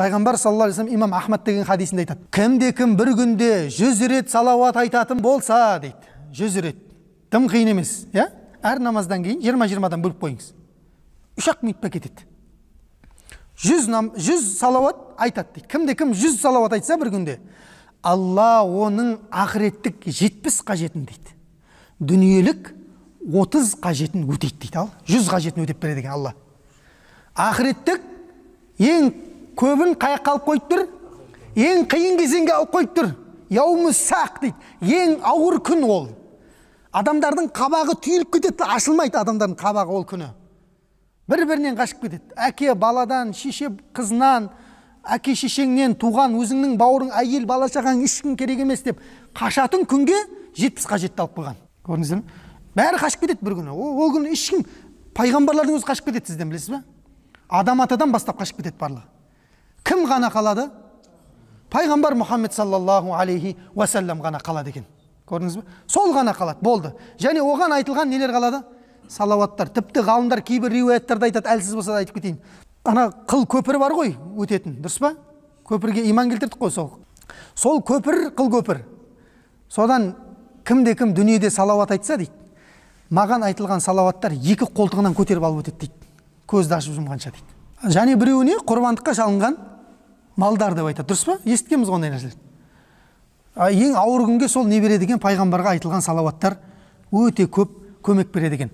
Пайғамбар саллаллаху алейхи вассалам имам Ахмад деген хадисінде айтады, кімде кім бір күнде 100 рет салауат айтатын болса дейді, 100 рет, тым қиын емес, әр намаздан кейін 20-20-дан бөліп қойыңыз, 3-ақ минутта кетеді. 100 салауат айтады дейді. Кімде кім 100 салауат айтса бір күнде, Алла оның ақыреттік 70 қажетін дейді, дүниелік 30 қажетін өтейді дейді. Ал 100 қажетін өтеп береді екен Алла. Ақыреттік ең көбін қаяққа алып қойып тұр, ең қиын кезеңге алып қойып тұр. Яумус сақ дейді, ең ауыр күн ол. Адамдардың қабағы түйіліп кетеді, ашылмайды адамдардың қабағы ол күні. Бір-бірінен қашып кетеді. Әке баладан, шеше қызынан, әке шешеңнен туған өзіңнің бауырың, әйел бала шағаң ешкім керек емес деп қашатын күнге 70 қажетті алып қойған. Көрдіңіздер ме? Бәрі қашып кетеді бір күні. Ол күні ешкім, пайғамбарлардың өзі қашып кетеді, сізден білесіз бе? Адам атадан бастап қашып кетеді барлығы. Кім ғана қалады? Пайғамбар Мұхаммед саллаллаху алейхи уассалам ғана қалады екен. Көрдіңіз бе? Сол ғана қалады, болды. Және оған айтылған нелер қалады? Салауаттар. Тіпті ғалымдар кейбір риуаяттарда айтады, әлсіз болса да айтып кетейін. Ана қыл көпір бар ғой, өтетін, дұрыс па? Көпірге иман келтірдік қой сол. Сол көпір, қыл көпір. Содан кімде кім дүниеде салауат айтса дейді, маған айтылған салауаттар 2 қолтығынан көтеріп алып өтеді дейді. Көзді ашып жұмғанша дейді. Және біреуіне құрбандыққа шалынған малдар деп айтады, дұрыс па? Естігенбіз ондай нәрселер. Ең ауыр күнге сол не береді екен? Пайғамбарға айтылған салауаттар өте көп көмек береді екен.